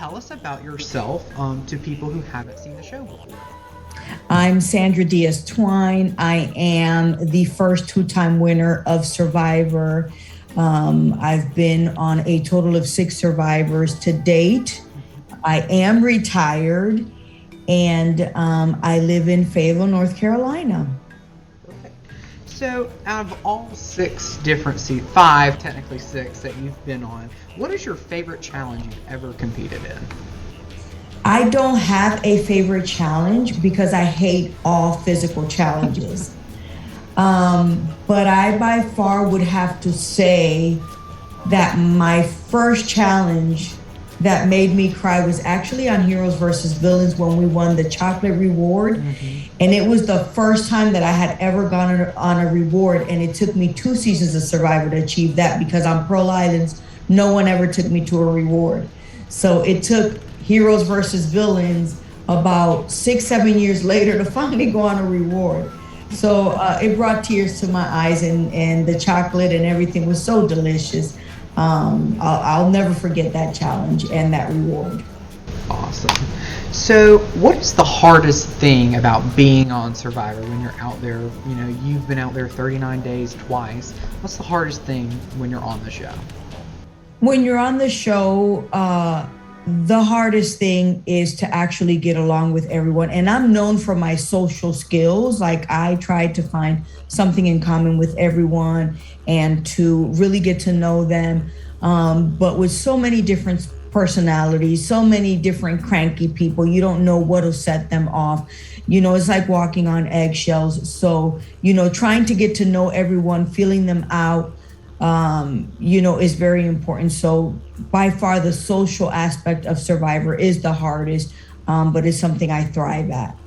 tell us about yourself to people who haven't seen the show before. I'm Sandra Diaz-Twine. I am the first two-time winner of Survivor. I've been on a total of 6 Survivors to date. I am retired, and I live in Fayetteville, North Carolina. So, out of all 6 different 5, technically 6, that you've been on, what is your favorite challenge you've ever competed in? I don't have a favorite challenge because I hate all physical challenges. But I by far would have to say that my first challenge that made me cry was actually on Heroes versus Villains when we won the chocolate reward. And it was the first time that I had ever gone on a reward, and it took me 2 seasons of Survivor to achieve that because on Pearl Islands, no one ever took me to a reward. So it took Heroes versus Villains about 6-7 years later to finally go on a reward. So it brought tears to my eyes, and the chocolate and everything was so delicious. I'll never forget that challenge and that reward. Awesome. So what is the hardest thing about being on Survivor when you're out there? You know, you've been out there 39 days twice. What's the hardest thing when you're on the show? When you're on the show, the hardest thing is to actually get along with everyone. And I'm known for my social skills. Like, I try to find something in common with everyone and to really get to know them. But with so many different personalities, so many different cranky people, you don't know what'll set them off. You know, it's like walking on eggshells. So, you know, trying to get to know everyone, feeling them out, you know, is very important. So by far the social aspect of Survivor is the hardest, but it's something I thrive at.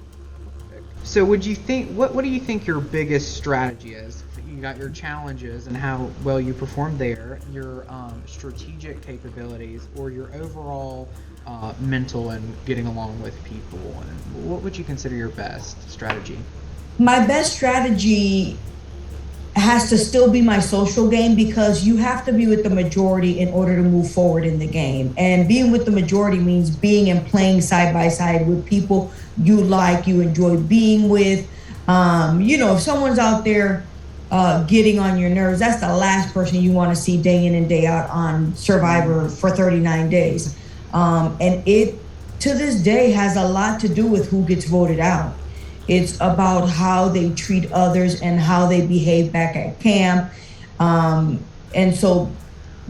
So would you think, what do you think your biggest strategy is? You got your challenges and how well you perform there, your strategic capabilities, or your overall mental and getting along with people, and what would you consider your best strategy? My best strategy has to still be my social game, because you have to be with the majority in order to move forward in the game. And being with the majority means being and playing side by side with people you like, you enjoy being with. You know, if someone's out there getting on your nerves, that's the last person you want to see day in and day out on Survivor for 39 days. And it, to this day, has a lot to do with who gets voted out. It's about how they treat others and how they behave back at camp. And so,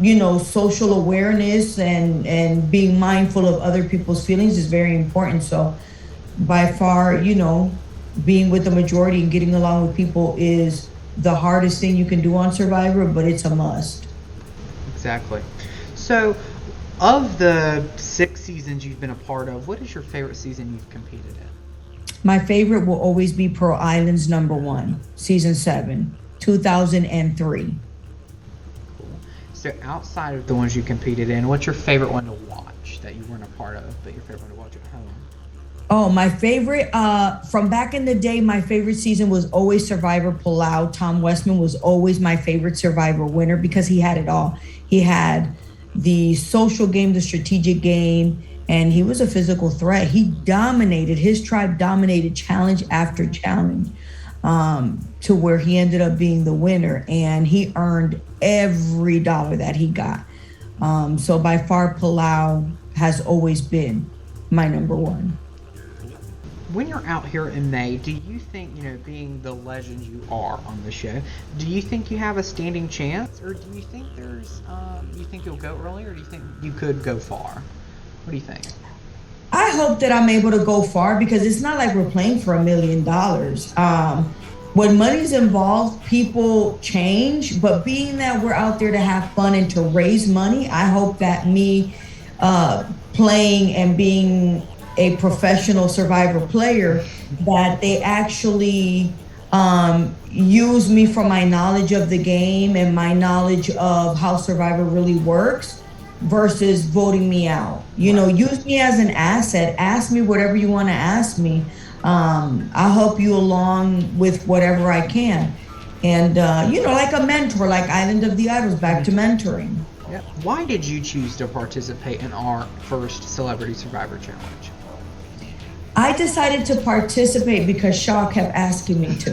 you know, social awareness and being mindful of other people's feelings is very important. So by far, you know, being with the majority and getting along with people is the hardest thing you can do on Survivor, but it's a must. Exactly. So of the 6 seasons you've been a part of, what is your favorite season you've competed in? My favorite will always be Pearl Islands #1, season 7, 2003. Cool. So outside of the ones you competed in, what's your favorite one to watch that you weren't a part of, but your favorite one to watch at home? Oh, my favorite, from back in the day, my favorite season was always Survivor Palau. Tom Westman was always my favorite Survivor winner because he had it all. He had the social game, the strategic game, and he was a physical threat. He dominated, his tribe dominated challenge after challenge, to where he ended up being the winner, and he earned every dollar that he got. So by far, Palau has always been my #1. When you're out here in May, do you think, you know, being the legend you are on the show, do you think you have a standing chance, or do you think you think you'll go early, or do you think you could go far? What do you think? I hope that I'm able to go far, because it's not like we're playing for $1 million. When money's involved, people change, but being that we're out there to have fun and to raise money, I hope that me playing and being a professional Survivor player, that they actually use me for my knowledge of the game and my knowledge of how Survivor really works versus voting me out. You know, use me as an asset. Ask me whatever you want to ask me. I'll help you along with whatever I can. And, you know, like a mentor, like Island of the Idols, back to mentoring. Yep. Why did you choose to participate in our first Celebrity Survivor Challenge? I decided to participate because Shaw kept asking me to.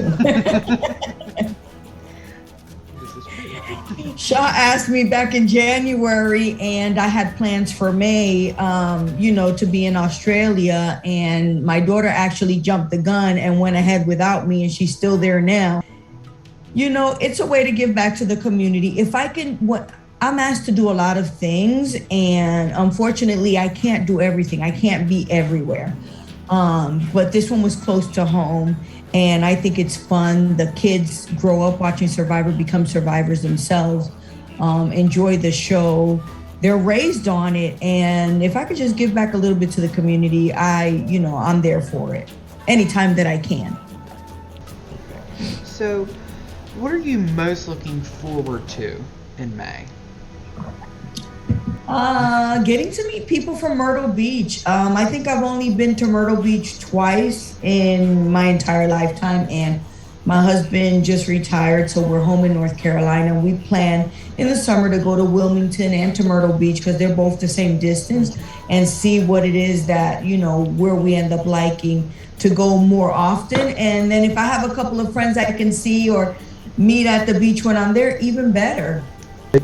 This is true. Shaw asked me back in January, and I had plans for May, to be in Australia. And my daughter actually jumped the gun and went ahead without me, and she's still there now. It's a way to give back to the community. If I can, I'm asked to do a lot of things, and unfortunately, I can't do everything. I can't be everywhere. But this one was close to home, and I think it's fun. The kids grow up watching Survivor, become survivors themselves, enjoy the show. They're raised on it, and if I could just give back a little bit to the community, I'm there for it anytime that I can. So, what are you most looking forward to in May? Getting to meet people from Myrtle Beach. I think I've only been to Myrtle Beach twice in my entire lifetime, and my husband just retired, so we're home in North Carolina. We plan in the summer to go to Wilmington and to Myrtle Beach because they're both the same distance, and see what it is that, where we end up liking to go more often. And then if I have a couple of friends I can see or meet at the beach when I'm there, even better.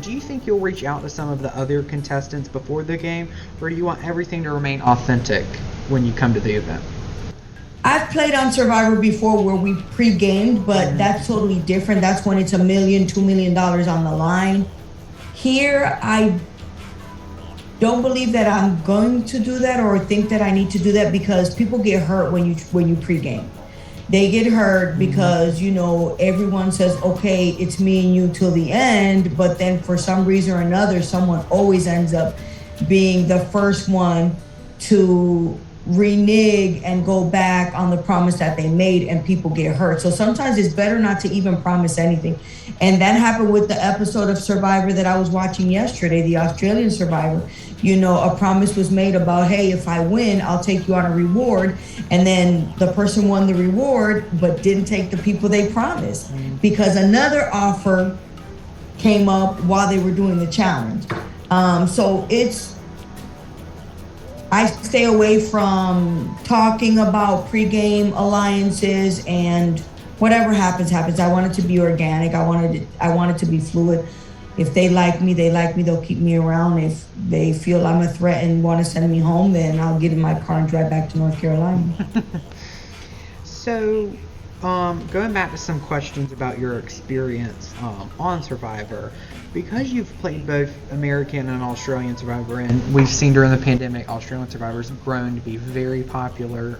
Do you think you'll reach out to some of the other contestants before the game, or do you want everything to remain authentic when you come to the event? I've played on Survivor before where we pre-gamed, but that's totally different. That's when it's $1 million, $2 million on the line. Here, I don't believe that I'm going to do that or think that I need to do that, because people get hurt when you pre-game. They get hurt because, everyone says, okay, it's me and you till the end. But then for some reason or another, someone always ends up being the first one to renege and go back on the promise that they made, and people get hurt. So sometimes it's better not to even promise anything. And that happened with the episode of Survivor that I was watching yesterday, the Australian Survivor. A promise was made about, hey, if I win, I'll take you on a reward. And then the person won the reward, but didn't take the people they promised because another offer came up while they were doing the challenge. I stay away from talking about pregame alliances, and whatever happens, happens. I want it to be organic. I want it to be fluid. If they like me, they'll keep me around. If they feel I'm a threat and want to send me home, then I'll get in my car and drive back to North Carolina. So, going back to some questions about your experience on Survivor, because you've played both American and Australian Survivor, and we've seen during the pandemic, Australian Survivor's grown to be very popular,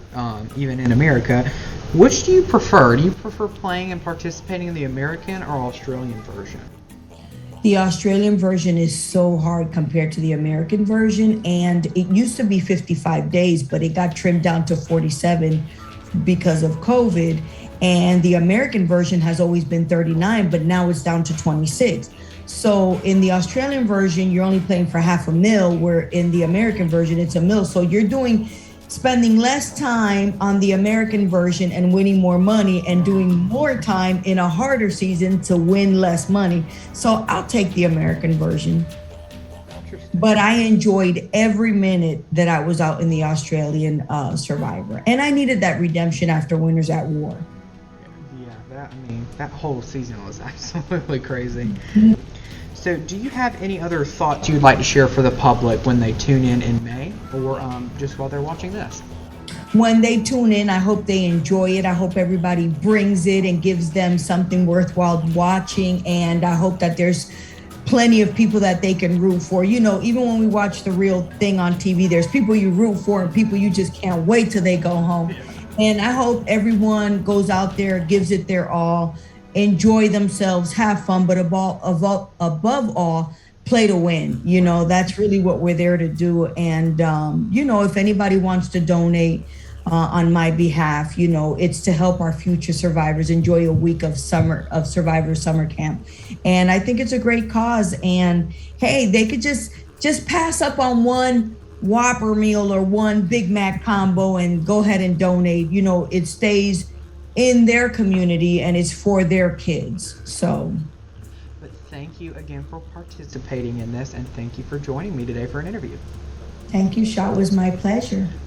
even in America. Which do you prefer? Do you prefer playing and participating in the American or Australian version? The Australian version is so hard compared to the American version, and it used to be 55 days, but it got trimmed down to 47 because of COVID. And the American version has always been 39, but now it's down to 26. So in the Australian version, you're only playing for $500,000, where in the American version, it's $1 million. So you're spending less time on the American version and winning more money, and doing more time in a harder season to win less money. So I'll take the American version. But I enjoyed every minute that I was out in the Australian Survivor. And I needed that redemption after Winners at War. Yeah, that whole season was absolutely crazy. So do you have any other thoughts you'd like to share for the public when they tune in May, or just while they're watching this? When they tune in, I hope they enjoy it. I hope everybody brings it and gives them something worthwhile watching. And I hope that there's plenty of people that they can root for. Even when we watch the real thing on TV, there's people you root for and people you just can't wait till they go home. Yeah. And I hope everyone goes out there, gives it their all, enjoy themselves, have fun, but above all, play to win. That's really what we're there to do. And, if anybody wants to donate on my behalf, it's to help our future survivors enjoy a week of Survivor summer camp. And I think it's a great cause. And hey, they could just pass up on one Whopper meal or one Big Mac combo and go ahead and donate. It stays in their community and it's for their kids. So. But thank you again for participating in this, and thank you for joining me today for an interview. Thank you, Shaw. It was my pleasure.